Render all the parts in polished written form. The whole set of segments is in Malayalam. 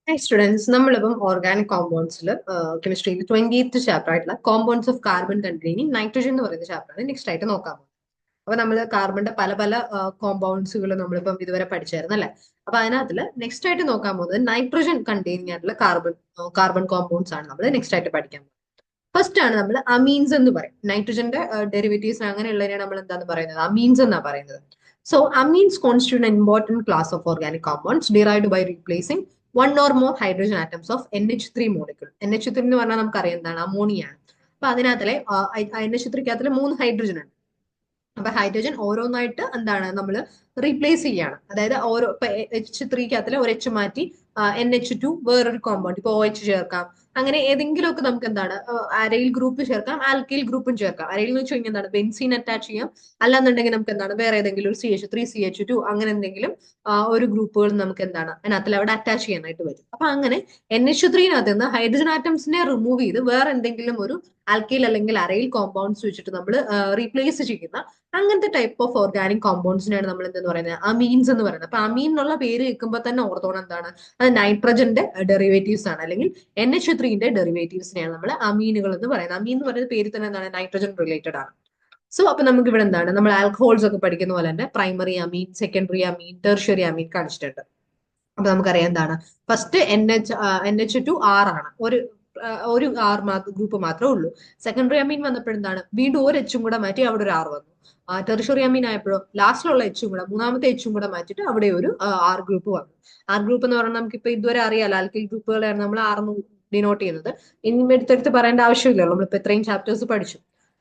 Hi students, നമ്മളിപ്പം ഓർഗാനിക് കോമ്പൗണ്ട്സിൽ കെമിസ്ട്രിയിൽ 20th ചാപ്റ്റർ ആയിട്ടുള്ള compounds of carbon containing nitrogen എന്ന് പറയുന്ന ചാപ്റ്ററാണ് നെക്സ്റ്റ് ആയിട്ട് നോക്കാൻ പോകുന്നത്. അപ്പൊ നമ്മൾ കാർബണിന്റെ പല പല കോമ്പൗണ്ട്സുകൾ നമ്മളിപ്പം ഇതുവരെ പഠിച്ചായിരുന്നു അല്ലെ. അപ്പൊ അതിനകത്തിൽ നെക്സ്റ്റ് ആയിട്ട് നോക്കാൻ പോകുന്നത് നൈട്രജൻ കണ്ടെയ്നിങ് ആയിട്ടുള്ള കാർബൺ കോമ്പൗണ്ട്സ് ആണ് നമ്മൾ നെക്സ്റ്റ് ആയിട്ട് പഠിക്കാൻ പോകുന്നത്. ഫസ്റ്റ് ആണ് നമ്മൾ അമീൻസ് എന്ന് പറയും. നൈട്രജന്റെ ഡെറിവേറ്റീവ്സ് അങ്ങനെയുള്ളതിനെ നമ്മൾ എന്താന്ന് പറയുന്നത്, അമീൻസ് എന്നാ പറയുന്നത്. So amines constitute an important class of organic compounds derived by replacing one or more hydrogen atoms of NH3 molecule. NH3 എന്ന് പറഞ്ഞാൽ നമുക്കറിയാം എന്താണ്, അമോണിയ ആണ്. അപ്പൊ അതിനകത്തിലെ NH3 മൂന്ന് ഹൈഡ്രജൻ ഉണ്ട്. അപ്പൊ ഹൈഡ്രജൻ ഓരോന്നായിട്ട് എന്താണ് നമ്മൾ റീപ്ലേസ് ചെയ്യാണ്. അതായത് ഓരോ ഇപ്പൊ H3 ഒരു എച്ച് മാറ്റി NH2 വേറൊരു കോമ്പൗണ്ട്, ഇപ്പൊ OH ചേർക്കാം. അങ്ങനെ ഏതെങ്കിലുമൊക്കെ നമുക്ക് എന്താണ് അരയിൽ ഗ്രൂപ്പ് ചേർക്കാം, ആൽക്കൈൽ ഗ്രൂപ്പും ചേർക്കാം. അരയിൽ എന്ന് വെച്ച് കഴിഞ്ഞാൽ എന്താണ്, ബെൻസീൻ അറ്റാച്ച് ചെയ്യാം. അല്ലാന്നുണ്ടെങ്കിൽ നമുക്ക് എന്താണ് വേറെ ഏതെങ്കിലും ഒരു CH3 CH2 അങ്ങനെ എന്തെങ്കിലും ഒരു ഗ്രൂപ്പുകൾ നമുക്ക് എന്താണ് അതിനകത്തിൽ അവിടെ അറ്റാച്ച് ചെയ്യാനായിട്ട് വരും. അപ്പൊ അങ്ങനെ NH3 നിന്ന് ഹൈഡ്രജൻ ആറ്റംസിനെ റിമൂവ് ചെയ്ത് വേറെ എന്തെങ്കിലും ഒരു ആൽക്കൈൽ അല്ലെങ്കിൽ അരയിൽ കോമ്പൗണ്ട്സ് വെച്ചിട്ട് നമ്മൾ റീപ്ലേസ് ചെയ്യുന്ന അങ്ങനത്തെ ടൈപ്പ് ഓഫ് ഓർഗാനിക് കോമ്പൗണ്ട്സിനെയാണ് നമ്മൾ എന്തെന്ന് പറയുന്നത്, അമീൻസ് എന്ന് പറയുന്നത്. അപ്പൊ അമീൻ എന്നുള്ള പേര് കേൾക്കുമ്പോൾ തന്നെ ഓർത്തോണം എന്താണ്, അത് നൈട്രജന്റെ ഡെറിവേറ്റീവ്സ് ആണ്, അല്ലെങ്കിൽ NH3 ഡെറിവേറ്റീവ്സിനെയാണ് നമ്മൾ അമീനുകൾ എന്ന് പറയുന്നത്. അമീൻ എന്ന് പറയുന്ന പേര് തന്നെ എന്താണ്, നൈട്രജൻ റിലേറ്റഡ് ആണ്. സോ അപ്പൊ നമുക്ക് ഇവിടെ എന്താണ്, നമ്മൾ ആൽക്കഹോൾസ് ഒക്കെ പഠിക്കുന്ന പോലെ തന്നെ പ്രൈമറി അമീൻ, സെക്കൻഡറി അമീൻ, ടെർഷ്യറി അമീൻ കാണിച്ചിട്ടുണ്ട്. അപ്പൊ നമുക്കറിയാം എന്താണ്, ഫസ്റ്റ് NH2 R ആണ്, ഒരു ആർ ഗ്രൂപ്പ് മാത്രമേ ഉള്ളൂ. സെക്കൻഡറി അമീൻ വന്നപ്പോഴെന്താണ്, വീണ്ടും ഒരു എച്ചും കൂടെ മാറ്റി അവിടെ ഒരു ആർ വന്നു. ടെറിഷറി അമീൻ ആയപ്പോഴോ ലാസ്റ്റിലുള്ള എച്ചും കൂടെ, മൂന്നാമത്തെ എച്ചും കൂടെ മാറ്റിയിട്ട് അവിടെ ഒരു ആർ ഗ്രൂപ്പ് വന്നു. ആർ ഗ്രൂപ്പ് എന്ന് പറഞ്ഞാൽ നമുക്ക് ഇപ്പൊ ഇതുവരെ അറിയാലോ, ആൽക്കിൽ ഗ്രൂപ്പുകളെയാണ് നമ്മൾ ആർന്ന് ഡിനോട്ട് ചെയ്യുന്നത്. ഇനി എടുത്തെടുത്ത് പറയേണ്ട ആവശ്യമില്ലല്ലോ, നമ്മളിപ്പോ ഇത്രയും ചാപ്റ്റേഴ്സ് പഠിച്ചു.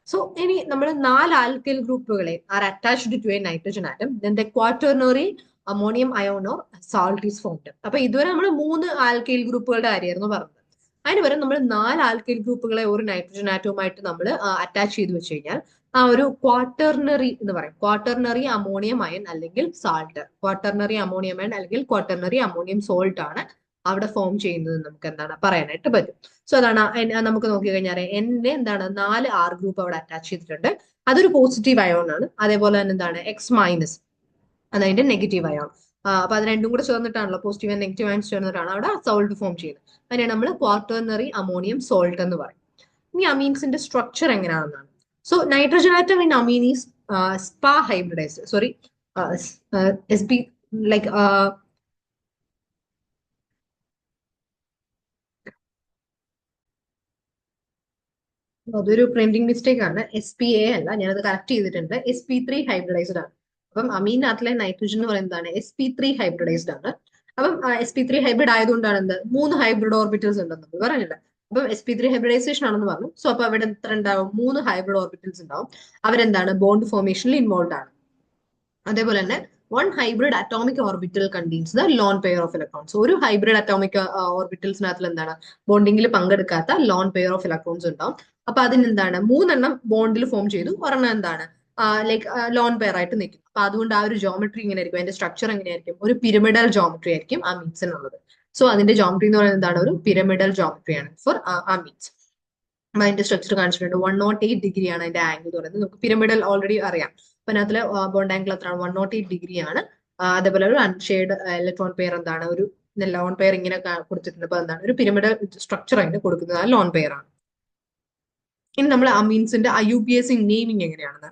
സോ ഇനി നമ്മൾ നാല് ആൽക്കിൽ ഗ്രൂപ്പുകളെ are attached to a nitrogen atom, then the quaternary ammonium ion or salt is formed. അപ്പൊ ഇതുവരെ നമ്മൾ മൂന്ന് ആൽക്കൈൽ ഗ്രൂപ്പുകളുടെ കാര്യമായിരുന്നു പറഞ്ഞത്. അതിന് പകരം നമ്മൾ നാല് ആൽക്കൈൽ ഗ്രൂപ്പുകളെ ഒരു നൈട്രജൻ ആറ്റവുമായിട്ട് നമ്മൾ അറ്റാച്ച് ചെയ്ത് വെച്ച് കഴിഞ്ഞാൽ ആ ഒരു ക്വാട്ടർണറി എന്ന് പറയും. ക്വാട്ടർണറി അമോണിയം അയൺ അല്ലെങ്കിൽ സാൾട്ട്, ക്വാട്ടർണറി അമോണിയം അയൺ അല്ലെങ്കിൽ ക്വാട്ടർണറി അമോണിയം സോൾട്ട് ആണ് അവിടെ ഫോം ചെയ്യുന്നത് നമുക്ക് എന്താണ് പറയാനായിട്ട് പറ്റും. സോ അതാണ് നമുക്ക് നോക്കി കഴിഞ്ഞാൽ എന്നെ എന്താണ്, നാല് ആർ ഗ്രൂപ്പ് അവിടെ അറ്റാച്ച് ചെയ്തിട്ടുണ്ട്. അതൊരു പോസിറ്റീവ് അയോൺ ആണ്. അതേപോലെ തന്നെ എന്താണ് X- അതതിന്റെ നെഗറ്റീവ് അയോൺ. അപ്പൊ അത് രണ്ടും കൂടെ ചേർന്നിട്ടാണല്ലോ, പോസിറ്റീവ് ആൻഡ് നെഗറ്റീവ് അയോൺസ് ചേർന്നിട്ടാണ് അവിടെ സോൾട്ട് ഫോം ചെയ്യുന്നത്. അതിനെ നമ്മൾ ക്വാട്ടർണറി അമോണിയം സോൾട്ട് എന്ന് പറയും. ഇനി അമീൻസിന്റെ സ്ട്രക്ചർ എങ്ങനെയാണെന്നാണ്. So nitrogen atom in amine is spa hybridised, sorry SP like അതൊരു പ്രിന്റിംഗ് മിസ്റ്റേക്ക് ആണ്. SPA അല്ല, ഞാനത് കറക്റ്റ് ചെയ്തിട്ടുണ്ട്. SP3 ഹൈബ്രിഡൈസ്ഡ് ആണ്. അപ്പം അമീനകത്തിലെ നൈട്രജൻ എന്ന് പറയുന്നതാണ് SP3 ഹൈബ്രിഡൈസ്ഡ് ആണ്. അപ്പം SP3 ഹൈബ്രിഡ് ആയതുകൊണ്ടാണ് എന്ത്, മൂന്ന് ഹൈബ്രിഡ് ഓർബിറ്റൽസ് ഉണ്ടെന്ന് നമ്മൾ പറഞ്ഞില്ല. അപ്പം SP3 ഹൈബ്രിഡൈസേഷൻ ആണെന്ന് പറഞ്ഞു. സോ അപ്പൊ അവിടെ എത്ര ഉണ്ടാവും, മൂന്ന് ഹൈബ്രിഡ് ഓർബിറ്റൽസ് ഉണ്ടാവും. അവരെന്താണ്, ബോണ്ട് ഫോർമേഷനിൽ ഇൻവോൾവ് ആണ്. അതേപോലെ തന്നെ one hybrid atomic orbital contains the lone pair of electrons. ഒരു ഹൈബ്രിഡ് അറ്റോമിക് ഓർബിറ്റൽസിനകത്തിൽ എന്താണ്, ബോണ്ടിങ്ങിൽ പങ്കെടുക്കാത്ത ലോൺ പെയർ ഓഫ് ഇലക്ട്രോൺസ് ഉണ്ടാവും. അപ്പൊ അതിനെന്താണ്, മൂന്നെണ്ണം ബോണ്ടിൽ ഫോം ചെയ്തു, ഒരെണ്ണം എന്താണ് ലൈക്ക് ലോൺ പെയർ ആയിട്ട് നിൽക്കും. അപ്പൊ അതുകൊണ്ട് ആ ഒരു ജോമെട്രി ഇങ്ങനെ ആയിരിക്കും, അതിന്റെ സ്ട്രക്ചർ എങ്ങനെയായിരിക്കും, ഒരു പിരമിഡൽ ജോമെട്രി ആയിരിക്കും ആ മീൻസിനുള്ളത്. സോ അതിന്റെ ജോമെട്രി എന്ന് പറയുന്നത് എന്താണ്, ഒരു പിരമിഡൽ ജോമെട്രി ആണ് ഫോർ ആ മീൻസ്. അതിന്റെ സ്ട്രക്ചർ കാണിച്ചിട്ടുണ്ട്. 108 ആണ് അതിന്റെ ആംഗിൾ എന്ന് പറയുന്നത്. നമുക്ക് പിരമിഡൽ ഓൾറെഡി അറിയാം. അപ്പൊ അതിനകത്തിലെ ബോണ്ട് ആംഗിൾ എത്രയാണ്, 108 ആണ്. അതേപോലെ ഒരു അൺഷെയ്ഡ് ഇലക്ട്രോൺ പെയർ എന്താണ്, ഒരു ലോൺ പെയർ ഇങ്ങനെ കൊടുത്തിട്ടുണ്ട്. അപ്പൊ എന്താണ്, ഒരു പിരമിഡൽ സ്ട്രക്ചർ അതിന് കൊടുക്കുന്നത് ആ ലോൺ പെയർ ആണ്. ഇനി നമ്മൾ അമീൻസിന്റെ IUPAC നെയിമിങ് എങ്ങനെയാണെന്ന്.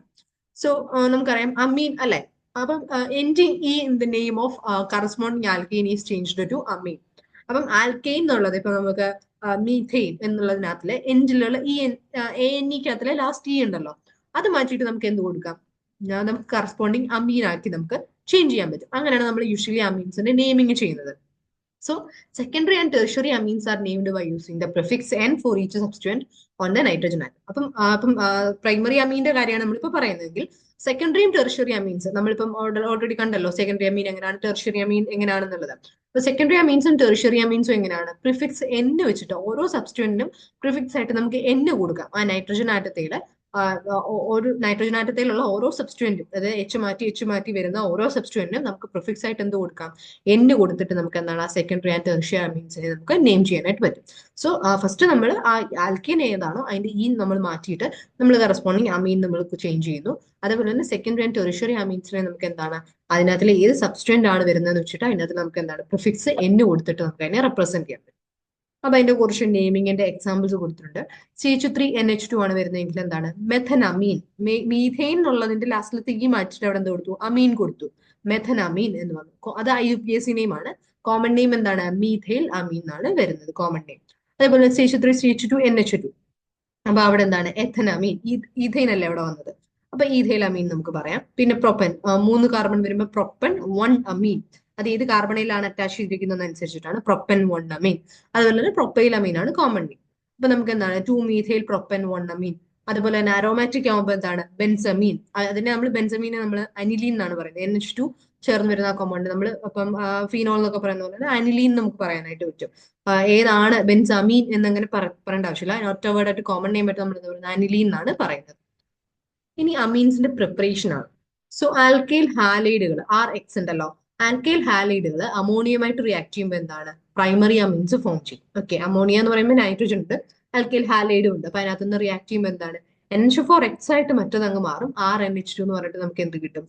സോ നമുക്കറിയാം അമീൻ അല്ലെ. അപ്പം ending e in the name of corresponding alkane is changed to amine. അപ്പം ആൽക്കെയിൻ എന്നുള്ളത് ഇപ്പൊ നമുക്ക് മീഥെയിൻ എന്നുള്ളതിനകത്തിലെ എൻഡിലുള്ള ANE ലാസ്റ്റ് ഇ ഉണ്ടല്ലോ, അത് മാറ്റിയിട്ട് നമുക്ക് എന്ത് കൊടുക്കാം, നമുക്ക് കറസ്പോണ്ടിങ് അമീൻ ആക്കി നമുക്ക് ചേഞ്ച് ചെയ്യാൻ പറ്റും. അങ്ങനെയാണ് നമ്മൾ യൂഷ്വലി അമീൻസിന്റെ നെയിമിങ് ചെയ്യുന്നത്. So, secondary and tertiary amines are named by using the prefix N for each substituent on the nitrogen atom. അപ്പം പ്രൈമറി അമീന്റെ കാര്യമാണ് നമ്മളിപ്പോ പറയുന്നതെങ്കിൽ സെക്കൻഡറിയും ടെർഷ്യറി അമീൻസ് നമ്മളിപ്പം ഓൾറെഡി കണ്ടല്ലോ, സെക്കൻഡറി അമീൻ എങ്ങനെയാണ്, ടെർഷ്യറി അമീൻ എങ്ങനെയാണെന്നുള്ളത്. അപ്പൊ സെക്കൻഡറി അമീൻസും ടെർഷ്യറി അമീൻസും എങ്ങനെയാണ്, പ്രിഫിക്സ് N വെച്ചിട്ട് ഓരോ സബ്സ്റ്റുവന്റിനും പ്രിഫിക്സ് ആയിട്ട് നമുക്ക് N കൊടുക്കാം ആ നൈട്രജൻ ആറ്റത്തിലെ ഒരു നൈട്രജൻ ആറ്റത്തിലുള്ള ഓരോ സബ്സ്റ്റുവന്റും, അതായത് എച്ച് മാറ്റി വരുന്ന ഓരോ സബ്സ്റ്റുവന്റിനും നമുക്ക് പ്രിഫിക്സ് ആയിട്ട് എന്ത് കൊടുക്കാം, എന്ന് കൊടുത്തിട്ട് നമുക്ക് എന്താണ് ആ സെക്കൻഡറി ആൻഡ് ടെർഷ്യറി അമീൻസിനെ നമുക്ക് നെയിം ചെയ്യാനായിട്ട് പറ്റും. സോ ഫസ്റ്റ് നമ്മൾ ആ ആൽക്കീൻ ഏതാണോ അതിന്റെ ഈ നമ്മൾ മാറ്റിയിട്ട് നമ്മൾ കറസ്പോണ്ടിങ് അമീൻ നമ്മൾ ചേഞ്ച് ചെയ്യുന്നു. അതേപോലെ തന്നെ സെക്കൻഡറി ആൻഡ് ടെറിഷറി അമീൻസിനെ നമുക്ക് എന്താണ് അതിനകത്തിൽ ഏത് സബ്സ്റ്റുവന്റ് ആണ് വരുന്നതെന്ന് വെച്ചിട്ട് അതിനകത്ത് നമുക്ക് എന്താണ് പ്രിഫിക്സ് എന്ന് കൊടുത്തിട്ട് നമുക്ക് അതിനെ റെപ്രസെന്റ് ചെയ്യാം. അപ്പൊ അതിന്റെ കുറച്ച് നെയിമിങ്ങിന്റെ എക്സാമ്പിൾസ് കൊടുത്തിട്ടുണ്ട്. CH3NH2 ആണ് വരുന്നതെങ്കിൽ എന്താണ് മെഥനമീൻ. മീഥെയിൻ എന്നുള്ളതിന്റെ ലാസ്റ്റിലത്തെ ഈ മാറ്റിട്ട് അവിടെ എന്ത് കൊടുത്തു, അമീൻ കൊടുത്തു, മെഥനമീൻ എന്ന് വന്നു. അത് IUPAC നെയിം ആണ്. കോമൺ നെയിം എന്താണ് മീഥൈൽ അമീൻ എന്നാണ് വരുന്നത് കോമൺ നെയിം. അതേപോലെ CH3CH2NH2, അപ്പൊ അവിടെ എന്താണ് എഥനമീൻ, ഈഥൈൻ അല്ലേ അവിടെ വന്നത്, അപ്പൊ ഈഥൈൽ അമീൻ നമുക്ക് പറയാം. പിന്നെ പ്രൊപ്പൻ, 3 കാർബൺ വരുമ്പോൾ പ്രൊപ്പൻ 1 അമീൻ, അത് ഏത് കാർബണിലാണ് അറ്റാച്ച് ചെയ്തിരിക്കുന്നത് അനുസരിച്ചിട്ടാണ് പ്രൊപ്പൻ 1 അമീൻ. അതുപോലെ തന്നെ പ്രൊപ്പൈൽ അമീൻ ആണ് കോമൺ നെയിം. അപ്പൊ നമുക്ക് എന്താണ് 2 മീഥൈൽ പ്രൊപ്പൻ 1 അമീൻ. അതുപോലെ തന്നെ അരോമാറ്റിക് ആകുമ്പോൾ എന്താണ് ബെൻസമീൻ, അതിനെ നമ്മൾ ബെൻസമീനെ നമ്മൾ അനിലീൻ എന്നാണ് പറയുന്നത്. NH2 ചേർന്ന് വരുന്ന കോമ്പൗണ്ട് നമ്മൾ അപ്പം ഫീനോൾ എന്നൊക്കെ പറയുന്ന പോലെ അനിലീൻ നമുക്ക് പറയാനായിട്ട് പറ്റും. ഏതാണ് ബെൻസമീൻ എന്നങ്ങനെ പറയേണ്ട ആവശ്യമില്ല, ഒറ്റ വേർഡായിട്ട് കോമൺ നെയിം ആയിട്ട് നമ്മൾ എന്താ പറയുന്നത് അനിലീൻ എന്നാണ് പറയുന്നത്. ഇനി അമീൻസിന്റെ പ്രിപ്പറേഷൻ ആണ്. സോ ആൽക്കൈൽ ഹാലൈഡുകൾ RX ഉണ്ടല്ലോ, ആൽക്കൈൽ ഹാലൈഡുകൾ അമോണിയമായിട്ട് റിയാക്ട് ചെയ്യുമ്പോൾ എന്താണ് പ്രൈമറി അമീൻസ് ഫോം ചെയ്യും. ഓക്കെ, അമോണിയ എന്ന് പറയുമ്പോൾ നൈട്രജൻ ഉണ്ട്, ആൽക്കൈൽ ഹാലൈഡും ഉണ്ട്. അപ്പൊ അതിനകത്ത് നിന്ന് റിയാക്ട് ചെയ്യുമ്പോൾ എന്താണ് NH4X ആയിട്ട് മറ്റൊന്നങ്ങ് മാറും, RNH2 എന്ന് പറഞ്ഞിട്ട് നമുക്ക് എന്ത് കിട്ടും,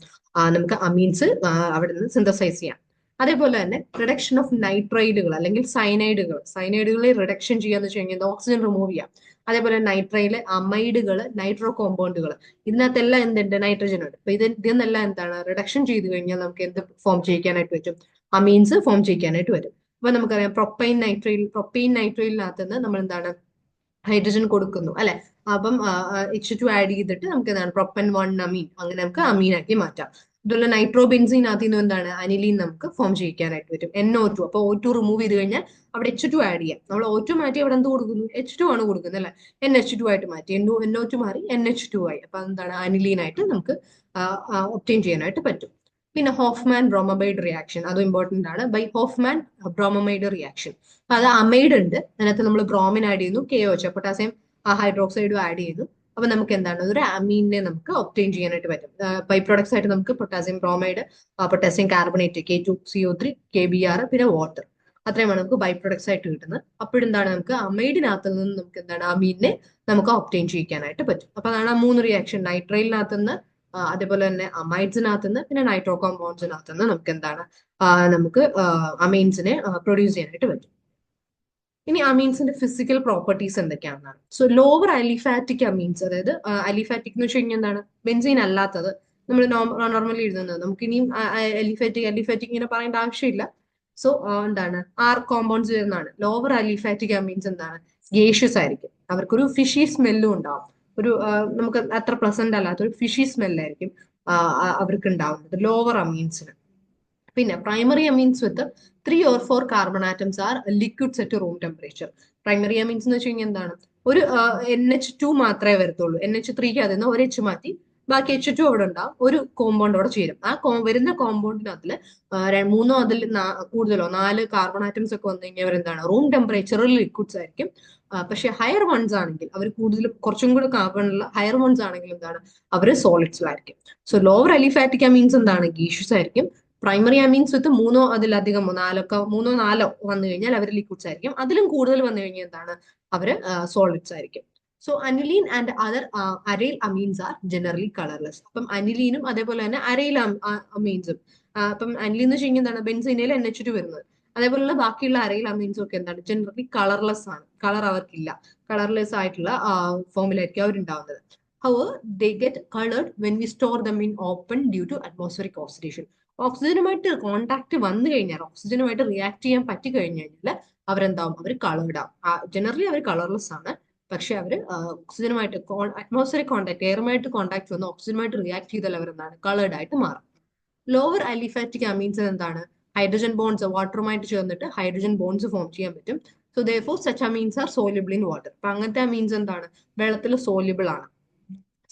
നമുക്ക് അമീൻസ് അവിടെ നിന്ന് സിന്തസൈസ് ചെയ്യാം. അതേപോലെ തന്നെ റിഡക്ഷൻ ഓഫ് നൈട്രൈഡുകൾ അല്ലെങ്കിൽ സൈനൈഡുകളെ റിഡക്ഷൻ ചെയ്യാന്ന് വെച്ച് കഴിഞ്ഞാൽ ഓക്സിജൻ റിമൂവ് ചെയ്യാം. അതേപോലെ നൈട്രൈല് അമൈഡുകൾ, നൈട്രോ കോമ്പൗണ്ടുകൾ, ഇതിനകത്തെല്ലാം എന്തുണ്ട് നൈട്രജൻ ഉണ്ട്. അപ്പൊ ഇതിന്നെല്ലാം എന്താണ് റിഡക്ഷൻ ചെയ്ത് കഴിഞ്ഞാൽ നമുക്ക് എന്ത് ഫോം ചെയ്യിക്കാനായിട്ട് പറ്റും, അമീൻസ് ഫോം ചെയ്യിക്കാനായിട്ട് വരും. അപ്പൊ നമുക്കറിയാം പ്രൊപ്പൈൻ നൈട്രൈലിനകത്ത് നിന്ന് നമ്മൾ എന്താണ് ഹൈഡ്രജൻ കൊടുക്കുന്നു അല്ലെ. അപ്പം H2 ആഡ് ചെയ്തിട്ട് നമുക്ക് എന്താണ് പ്രൊപ്പൻ 1 അമീൻ, അങ്ങനെ നമുക്ക് അമീൻ ആക്കി മാറ്റാം. അതുപോലെ നൈട്രോബെൻസീനകത്ത് നിന്ന് എന്താണ് അനിലീൻ നമുക്ക് ഫോം ചെയ്യിക്കാനായിട്ട് പറ്റും. NO2, അപ്പൊ O2 റിമൂവ് ചെയ്ത് കഴിഞ്ഞാൽ അവിടെ H2 ആഡ് ചെയ്യാം. നമ്മൾ O2 മാറ്റി അവിടെ എന്ത് കൊടുക്കുന്നു, H2 ആണ് കൊടുക്കുന്നത് അല്ലെ, NH2 ആയിട്ട് മാറ്റി, NO2 മാറി NH2 ആയി. അപ്പൊ എന്താണ് അനിലീൻ ആയിട്ട് നമുക്ക് ഒപ്റ്റെയിൻ ചെയ്യാനായിട്ട് പറ്റും. പിന്നെ ഹോഫ്മാൻ ബ്രോമമൈഡ് റിയാക്ഷൻ, അതും ഇമ്പോർട്ടന്റ് ആണ്. ബൈ ഹോഫ്മാൻ ബ്രോമമൈഡ് റിയാക്ഷൻ, അത് അമൈഡ് ഉണ്ട്, അതിനകത്ത് നമ്മൾ ബ്രോമിൻ ആഡ് ചെയ്യുന്നു, KOH പൊട്ടാസ്യം ഹൈഡ്രോക്സൈഡും ആഡ് ചെയ്യുന്നു. അപ്പൊ നമുക്ക് എന്താണ് ഒരു അമീനെ നമുക്ക് ഒപ്റ്റെയിൻ ചെയ്യാനായിട്ട് പറ്റും. ബൈ പ്രൊഡക്ട്സ് ആയിട്ട് നമുക്ക് potassium bromide, potassium carbonate K2CO3, KBr, പിന്നെ വാട്ടർ, അത്രയുമാണ് നമുക്ക് ബൈ പ്രൊഡക്ട്സ് ആയിട്ട് കിട്ടുന്നത്. അപ്പോഴെന്താണ് നമുക്ക് അമൈഡിനകത്ത് നിന്ന് നമുക്ക് എന്താണ് അമീനെ നമുക്ക് ഒപ്റ്റെയിൻ ചെയ്യിക്കാനായിട്ട് പറ്റും. അപ്പൊ അതാണ് ആ 3 റിയാക്ഷൻ, നൈട്രൈലിനകത്ത് നിന്ന്, അതേപോലെ തന്നെ അമൈഡ്സിനകത്ത് നിന്ന്, പിന്നെ നൈട്രോ കോമ്പൗണ്ട്സിനകത്ത് നിന്ന് നമുക്ക് എന്താണ് നമുക്ക് അമീൻസിനെ പ്രൊഡ്യൂസ് ചെയ്യാനായിട്ട് പറ്റും. ഇനി അമീൻസിന്റെ ഫിസിക്കൽ പ്രോപ്പർട്ടീസ് എന്തൊക്കെയാണെന്നാണ്. സോ ലോവർ അലിഫാറ്റിക് അമീൻസ്, അതായത് അലിഫാറ്റിക് എന്ന് വെച്ച് കഴിഞ്ഞാൽ എന്താണ് ബെൻസീൻ അല്ലാത്തത്, നമ്മൾ നോർമലി എഴുതുന്നത്, നമുക്ക് ഇനിയും അലിഫാറ്റിക് ഇങ്ങനെ പറയേണ്ട ആവശ്യമില്ല. സോ എന്താണ് കോമ്പൗണ്ട്സ് വരുന്നതാണ്. ലോവർ അലിഫാറ്റിക് അമീൻസ് എന്താണ് ഗേഷ്യസ് ആയിരിക്കും, അവർക്കൊരു ഫിഷി സ്മെല്ലും ഉണ്ടാവും, ഒരു നമുക്ക് അത്ര പ്ലസന്റ് അല്ലാത്ത ഒരു ഫിഷി സ്മെല്ലായിരിക്കും അവർക്ക് ഉണ്ടാവുന്നത് ലോവർ അമീൻസിന്. പിന്നെ primary amines with 3 or 4 carbon atoms are liquids at room temperature. Primary amines എന്ന് വെച്ച് കഴിഞ്ഞാൽ എന്താണ് ഒരു NH2 മാത്രമേ വരത്തുള്ളൂ, NH3ക്ക് അതിൽ നിന്ന് ഒരു H മാറ്റി ബാക്കി H2 അവിടെ ഉണ്ടാവും, ഒരു കോമ്പൗണ്ട് അവിടെ ചേരും. ആ വരുന്ന കോമ്പൗണ്ടിനകത്തില് 3 അതിൽ കൂടുതലോ 4 കാർബൺ ആറ്റംസ് ഒക്കെ വന്നു കഴിഞ്ഞാൽ അവരെന്താണ് റൂം ടെമ്പറേച്ചറിൽ ലിക്വിഡ്സ് ആയിരിക്കും. പക്ഷെ ഹയർ വൺസ് ആണെങ്കിൽ അവർ കൂടുതൽ കുറച്ചും കൂടെ കാർബണുള്ള ഹയർ വൺസ് ആണെങ്കിൽ എന്താണ് അവർ സോളിഡ്സിലായിരിക്കും. സോ ലോവർ അലിഫാറ്റിക് അമീൻസ് എന്താണ് ഗീഷ്യസ് ആയിരിക്കും. പ്രൈമറി അമീൻസ് വിത്ത് 3 അതിലധികമോ 4 വന്നു കഴിഞ്ഞാൽ അവർ ലിക്വിഡ്സ് ആയിരിക്കും. അതിലും കൂടുതൽ വന്നു കഴിഞ്ഞാൽ എന്താണ് അവര് സോളിഡ്സ് ആയിരിക്കും. So aniline and other aril amines are generally colourless. അപ്പം അനിലീനും അതേപോലെ തന്നെ അരൈൽ അമീൻസും, അപ്പം അനിലീൻ എന്ന് വെച്ച് കഴിഞ്ഞാൽ എന്താണ് ബെൻസീനയിൽ NH2 വരുന്നത്, അതേപോലുള്ള ബാക്കിയുള്ള അരൈൽ അമീൻസും ഒക്കെ എന്താണ് ജനറലി കളർലെസ് ആണ്, കളർ അവർക്കില്ല, കളർലെസ് ആയിട്ടുള്ള ഫോമിലായിരിക്കും അവരുണ്ടാവുന്നത്. However, they get colored when we store them in open due to atmospheric oxidation. ഓക്സിജനുമായിട്ട് കോണ്ടാക്ട് വന്നു കഴിഞ്ഞാൽ, ഓക്സിജനുമായിട്ട് റിയാക്ട് ചെയ്യാൻ പറ്റി കഴിഞ്ഞു കഴിഞ്ഞാൽ അവരെന്താവും, അവർ കളേർഡ് ആവും. ജനറലി അവർ കളർലെസ് ആണ്, പക്ഷെ അവർ ഓക്സിജനുമായിട്ട് അറ്റ്മോസ്ഫിയറിക് കോണ്ടാക്ട്, എയറുമായിട്ട് കോണ്ടാക്ട് വന്ന് ഓക്സിജനുമായിട്ട് റിയാക്ട് ചെയ്താൽ അവരെന്താണ് കളേർഡ് ആയിട്ട് മാറും. ലോവർ അലിഫാറ്റിക് അമീൻസ് എന്താണ് ഹൈഡ്രജൻ ബോൺസ് വാട്ടറുമായിട്ട് ചേർന്നിട്ട് ഹൈഡ്രജൻ ബോൺസ് ഫോം ചെയ്യാൻ പറ്റും. So therefore such amines are soluble in water. അപ്പൊ അങ്ങനത്തെ അമീൻസ് എന്താണ് വെള്ളത്തിൽ സോല്യൂബിൾ ആണ്.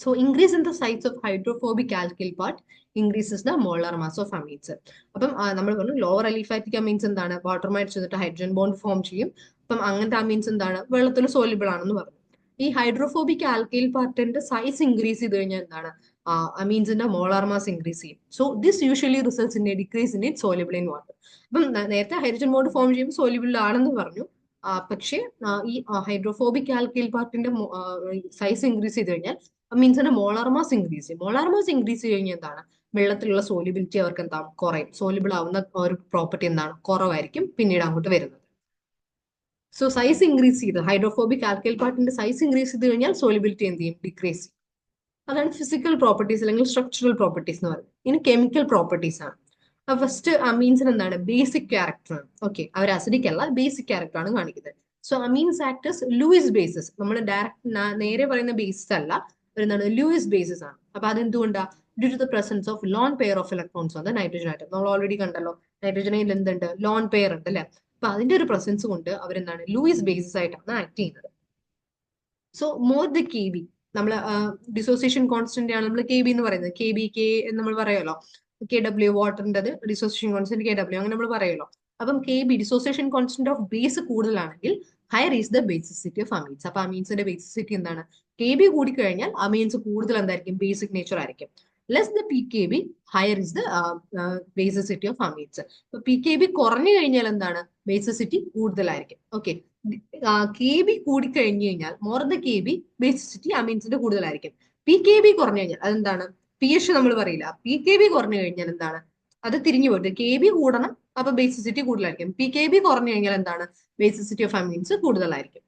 So increase in the size of hydrophobic alkyl part increases the molar mass of amines. അപ്പം നമ്മൾ പറഞ്ഞു ലോവർ അലിഫാറ്റിക് അമീൻസ് എന്താണ് വാട്ടറുമായിട്ട് ചേർന്നിട്ട് ഹൈഡ്രജൻ ബോണ്ട് ഫോം ചെയ്യും. അപ്പം അങ്ങനത്തെ അമീൻസ് എന്താണ് വെള്ളത്തിൽ സോല്യൂബിൾ ആണെന്ന് പറഞ്ഞു. ഈ ഹൈഡ്രോഫോബിക് ആൽക്കൈൽ പാർട്ടിന്റെ സൈസ് ഇൻക്രീസ് ചെയ്ത് കഴിഞ്ഞാൽ എന്താണ് അമീൻസിന്റെ മോളാർ മാസ് ഇൻക്രീസ് ചെയ്യും. So this usually results in A decrease in it soluble in water. അപ്പം നേരത്തെ ഹൈഡ്രജൻ ബോണ്ട് ഫോം ചെയ്യുമ്പോൾ സോലിബിൾ ആണെന്ന് പറഞ്ഞു. പക്ഷേ ഈ ഹൈഡ്രോഫോബിക് ആൽക്കൈൽ പാർട്ടിന്റെ സൈസ് ഇൻക്രീസ് ചെയ്ത് കഴിഞ്ഞാൽ മീൻസിന്റെ മോളാർ മാസ് ഇൻക്രീസ് ചെയ്യും. മോളാർ മാസ് ഇൻക്രീസ് ചെയ്ത് കഴിഞ്ഞാൽ എന്താണ് വെള്ളത്തിലുള്ള സോലിബിലിറ്റി അവർക്ക് എന്താ കുറയും. സോലിബിൾ ആവുന്ന ഒരു പ്രോപ്പർട്ടി എന്താണ് കുറവായിരിക്കും പിന്നീട് അങ്ങോട്ട് വരുന്നത്. സോ സൈസ് ഇൻക്രീസ് ചെയ്ത് ഹൈഡ്രോഫോബിക് ആൽക്കൈൽ പാർട്ടിന്റെ സൈസ് ഇൻക്രീസ് ചെയ്ത് കഴിഞ്ഞാൽ സോലിബിലിറ്റി എന്ത് ചെയ്യും ഡിക്രീസ് ചെയ്യും. അതാണ് ഫിസിക്കൽ പ്രോപ്പർട്ടീസ് അല്ലെങ്കിൽ സ്ട്രക്ചറൽ പ്രോപ്പർട്ടീസ് എന്ന് പറയുന്നത്. ഇനി കെമിക്കൽ പ്രോപ്പർട്ടീസ് ആണ്. ഫസ്റ്റ് അമീൻസിന് എന്താണ് ബേസിക് ക്യാരക്ടർ ആണ്. ഓക്കെ, അവർ അസിഡിക് അല്ല, ബേസിക് ക്യാരക്ടർ ആണ് കാണിക്കുന്നത്. So amines act as Lewis bases. നമ്മൾ ഡയറക്റ്റ് നേരെ പറയുന്ന ബേസിസ് അല്ല, എന്താണ് ലൂയിസ് ബേസിസ് ആണ്. അപ്പൊ അതെന്തുകൊണ്ടാ due to the presence of lone pair of electrons ആണ് നൈട്രജൻ ആറ്റം. നമ്മൾ ഓൾറെഡി കണ്ടല്ലോ നൈട്രജനിൽ എന്തുണ്ട് ലോൺ പെയർ ഉണ്ട് അല്ലെ. അപ്പൊ അതിന്റെ ഒരു പ്രസൻസ് കൊണ്ട് അവരെന്താണ് ലൂയിസ് ബേസിസ് ആയിട്ടാണ് ആക്ട് ചെയ്യുന്നത്. So more the K B നമ്മൾ ഡിസോസിയേഷൻ കോൺസ്റ്റന്റ് ആണ് നമ്മൾ കെ ബി എന്ന് പറയുന്നത്. കെ ബി കെ എന്ന് നമ്മൾ പറയുമല്ലോ, കെ ഡബ്ല്യു വാട്ടറിന്റെ ഡിസോസിയേഷൻ കോൺസ്റ്റന്റ് കെ ഡബ്ല്യു അങ്ങനെ നമ്മൾ പറയുമല്ലോ. അപ്പം K B dissociation constant of base കൂടുതലാണെങ്കിൽ higher is the basicity of amines. അപ്പൊ അമീൻസിന്റെ ബേസിസിറ്റി എന്താണ് കെ ബി കൂടിക്കഴിഞ്ഞാൽ അമീൻസ് കൂടുതൽ എന്തായിരിക്കും ബേസിക് നേച്ചർ ആയിരിക്കും. Less the p K B higher is the basicity of amines. ഇപ്പൊ പി കെ ബി കുറഞ്ഞു കഴിഞ്ഞാൽ എന്താണ് ബേസിസിറ്റി കൂടുതലായിരിക്കും. ഓക്കെ, കെ ബി കൂടിക്കഴിഞ്ഞു കഴിഞ്ഞാൽ more the K B basicity അമീൻസിന്റെ കൂടുതലായിരിക്കും. പി കെ ബി കുറഞ്ഞു കഴിഞ്ഞാൽ അതെന്താണ് പി എച്ച് നമ്മൾ പറയില്ല. പി കെ ബി കുറഞ്ഞു കഴിഞ്ഞാൽ എന്താണ് അത് തിരിഞ്ഞു പോയിട്ട് കെ ബി കൂടണം, അപ്പൊ ബേസിസിറ്റി കൂടുതലായിരിക്കും. പി കെ ബി കുറഞ്ഞു കഴിഞ്ഞാൽ എന്താണ് ബേസിസിറ്റി ഓഫ് അമീൻസ് കൂടുതലായിരിക്കും.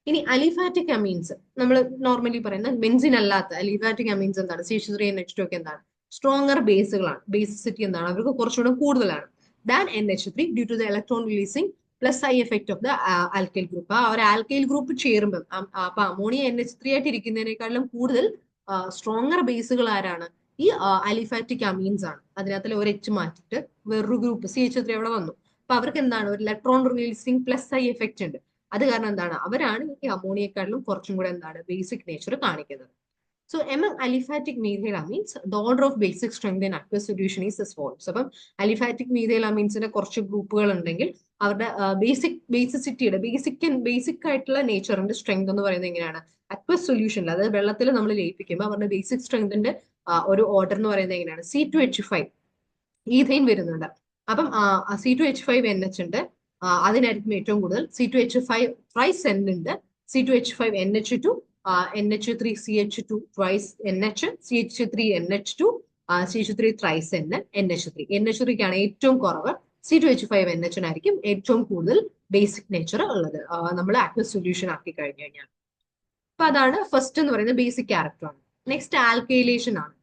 ഇനി അലിഫാറ്റിക് അമീൻസ് നമ്മൾ നോർമലി പറയുന്ന ബെൻസിൻ അല്ലാത്ത അലിഫാറ്റിക് അമീൻസ് എന്താണ് CH3NH2 ഒക്കെ എന്താണ് സ്ട്രോങ്ങർ ബേസുകളാണ്. ബേസിസിറ്റി എന്താണ് അവർക്ക് കുറച്ചുകൂടെ കൂടുതലാണ് than NH3 due to the electron releasing plus I effect of the alkyl group. ആ ഒരു ആൽക്കൈൽ ഗ്രൂപ്പ് ചേരുമ്പോൾ അപ്പൊ അമോണിയ NH3 ആയിട്ട് ഇരിക്കുന്നതിനേക്കാളും കൂടുതൽ സ്ട്രോങ്ങർ ബേസുകൾ ആരാണ് ഈ അലിഫാറ്റിക് അമീൻസ് ആണ്. അതിനകത്ത് ഒരു എച്ച് മാറ്റിട്ട് വേറൊരു ഗ്രൂപ്പ് CH3 അവിടെ വന്നു. അപ്പൊ അവർക്ക് എന്താണ് ഒരു electron releasing plus I effect ഉണ്ട്. അത് കാരണം എന്താണ് അവരാണ് ഈ അമോണിയക്കാളിലും കുറച്ചും കൂടെ എന്താണ് ബേസിക് നേച്ചർ കാണിക്കുന്നത്. So among aliphatic methyl amines the order of basic strength in aqueous solution is as follows. അപ്പം അലിഫാറ്റിക് മീഥൈൽ അമീൻസിന്റെ കുറച്ച് ഗ്രൂപ്പുകൾ ഉണ്ടെങ്കിൽ അവരുടെ ബേസിസിറ്റിയുടെ ബേസിക് ആയിട്ടുള്ള നേച്ചറിന്റെ സ്ട്രെങ്ത് എന്ന് പറയുന്നത് എങ്ങനെയാണ് അക്വസ് സൊല്യൂഷനിൽ അതായത് വെള്ളത്തിൽ നമ്മൾ ലയിപ്പിക്കുമ്പോൾ അവരുടെ ബേസിക് സ്ട്രെങ്തിന്റെ ഒരു ഓർഡർ എന്ന് പറയുന്നത് എങ്ങനെയാണ് C2H5 ഈഥൈൻ വരുന്നുണ്ട്. അപ്പം C2H5NH ഉണ്ട്, അതിനായിരിക്കും ഏറ്റവും കൂടുതൽ. C2H5 ട്രൈസ് N ഉണ്ട്, C2H5NH2 NH3CH2 twice NH, CH3NH2 CH3 thrice N, NH3. NH3ക്കാണ് ഏറ്റവും കുറവ്, C2H5NH ആയിരിക്കും ഏറ്റവും കൂടുതൽ ബേസിക് നേച്ചർ ഉള്ളത് നമ്മൾ ആക്വസ് സൊല്യൂഷൻ ആക്കി കഴിഞ്ഞു കഴിഞ്ഞാൽ. അപ്പൊ അതാണ് ഫസ്റ്റ് എന്ന് പറയുന്നത് ബേസിക് ക്യാരക്ടർ ആണ്. നെക്സ്റ്റ് ആൽക്കൈലേഷൻ ആണ്.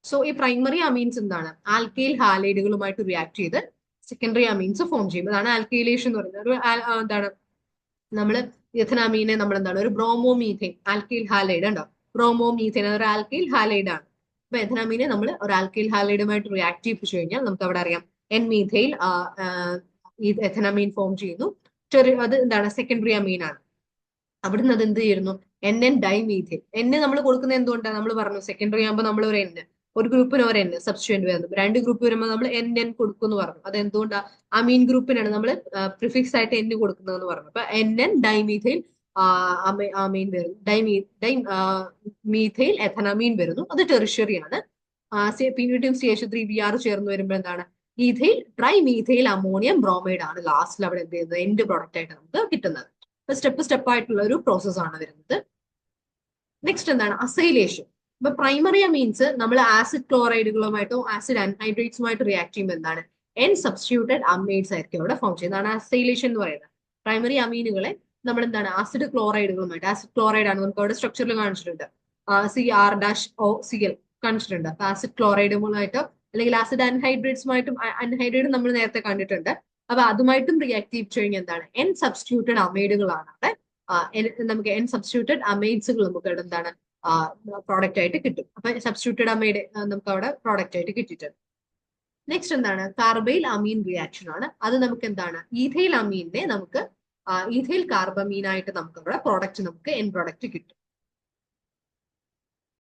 സോ ഈ പ്രൈമറി അമീൻസ് എന്താണ് ആൽക്കൈൽ ഹാലൈഡുകളുമായിട്ട് റിയാക്ട് ചെയ്ത് സെക്കൻഡറി അമീൻസ് ഫോം ചെയ്യും. അതാണ് ആൽക്കൈലേഷൻ എന്ന് പറയുന്നത്. ഒരു എന്താണ് നമ്മൾ എഥനാമീനെ നമ്മൾ എന്താണ് ഒരു ബ്രോമോമീഥൈൻ ആൽക്കൈൽ ഹാലൈഡ് ഉണ്ടോ, ബ്രോമോമീഥൈൻ ഒരു ആൽക്കൈൽ ഹാലൈഡ് ആണ്. അപ്പൊ എഥനാമീനെ നമ്മൾ ഒരു ആൽക്കൈൽ ഹാലൈഡുമായിട്ട് റിയാക്ട് ചെയ്യിപ്പിച്ചു കഴിഞ്ഞാൽ നമുക്ക് അവിടെ അറിയാം എൻ മീഥൈൽ എഥനാമീൻ ഫോം ചെയ്യുന്നു. അത് എന്താണ് സെക്കൻഡറി അമീൻ ആണ്. അവിടുന്ന് അത് എന്ത് ചെയ്യുന്നു NN ഡൈമീഥൈൽ. എന്നെ നമ്മൾ കൊടുക്കുന്നത് എന്തുകൊണ്ടാണ് നമ്മൾ പറഞ്ഞു സെക്കൻഡറി ആകുമ്പോൾ നമ്മൾ ഒരു N ഒരു ഗ്രൂപ്പിന് ഒരു N സബ്സ്റ്റിറ്റ്യൂന്റ് വരുന്നു. രണ്ട് ഗ്രൂപ്പ് വരുമ്പോൾ നമ്മൾ NN കൊടുക്കുമെന്ന് പറഞ്ഞു. അത് എന്തുകൊണ്ടാണ് അമീൻ ഗ്രൂപ്പിനാണ് നമ്മൾ പ്രിഫിക്സ് ആയിട്ട് N കൊടുക്കുന്നതെന്ന് പറഞ്ഞു. അപ്പൊ NN ഡൈമീഥൈൽ അമീൻ വരുന്നു, മീഥൈൽ എഥനമീൻ വരുന്നു. അത് ടെറിഷ്യറി ആണ്. പിന്നീടും CH3Br ചേർന്ന് വരുമ്പോൾ എന്താണ് ethyl try methyl ammonium bromide ആണ് ലാസ്റ്റിൽ അവിടെ എന്ത് ചെയ്യുന്നത് എൻഡ് പ്രോഡക്റ്റ് ആയിട്ട് നമുക്ക് കിട്ടുന്നത്. സ്റ്റെപ്പ് ആയിട്ടുള്ള ഒരു പ്രോസസ് ആണ് വരുന്നത്. നെക്സ്റ്റ് എന്താണ് അസൈലേഷൻ. ഇപ്പൊ പ്രൈമറി അമീൻസ് നമ്മൾ ആസിഡ് ക്ലോറൈഡുകളുമായിട്ടോ ആസിഡ് അൻഹൈഡ്രേറ്റ്സുമായിട്ട് റിയാക്ട് ചെയ്യുമ്പോൾ എന്താണ് N സബ്സ്റ്റിറ്റ്യൂട്ടഡ് അമൈഡ്സ് ആയിരിക്കും അവിടെ ഫോം ചെയ്യുന്നതാണ് അസൈലേഷൻ എന്ന് പറയുന്നത്. പ്രൈമറി അമീനുകളെ നമ്മൾ എന്താണ് ആസിഡ് ക്ലോറൈഡുകളുമായിട്ട്, ആസിഡ് ക്ലോറൈഡ് ആണ് നമുക്ക് അവിടെ സ്ട്രക്ചറിൽ കാണിച്ചിട്ടുണ്ട്, CR-OCl കാണിച്ചിട്ടുണ്ട്. അപ്പൊ ആസിഡ് ക്ലോറൈഡുകളുമായിട്ടോ അല്ലെങ്കിൽ ആസിഡ് അൻഹൈഡ്രേറ്റ്സുമായിട്ടും, അൻഹൈഡ്രേറ്റ് നമ്മൾ നേരത്തെ കണ്ടിട്ടുണ്ട്. അപ്പൊ അതുമായിട്ടും റിയാക്ട് ചെയ്യിച്ചു കഴിഞ്ഞാൽ എന്താണ് N സബ്സ്റ്റിറ്റ്യൂട്ടഡ് അമൈഡുകളാണ് അവിടെ നമുക്ക് N സബ്സ്റ്റിറ്റ്യൂട്ടഡ് അമൈഡ്സുകൾ നമുക്ക് അവിടെ എന്താണ് പ്രോഡക്റ്റ് ആയിട്ട് കിട്ടും. അപ്പൊ സബ്സ്റ്റിറ്റ്യൂട്ടഡ് അമൈഡ് നമുക്ക് അവിടെ പ്രോഡക്റ്റ് ആയിട്ട് കിട്ടിയിട്ടുണ്ട്. നെക്സ്റ്റ് എന്താണ് കാർബൈൽ അമീൻ റിയാക്ഷൻ ആണ്. അത് നമുക്ക് എന്താണ് ഈഥൈൽ അമീനെ നമുക്ക് ഈഥൈൽ കാർബമീനായിട്ട് നമുക്ക് അവിടെ പ്രോഡക്റ്റ് നമുക്ക് N പ്രോഡക്റ്റ് കിട്ടും.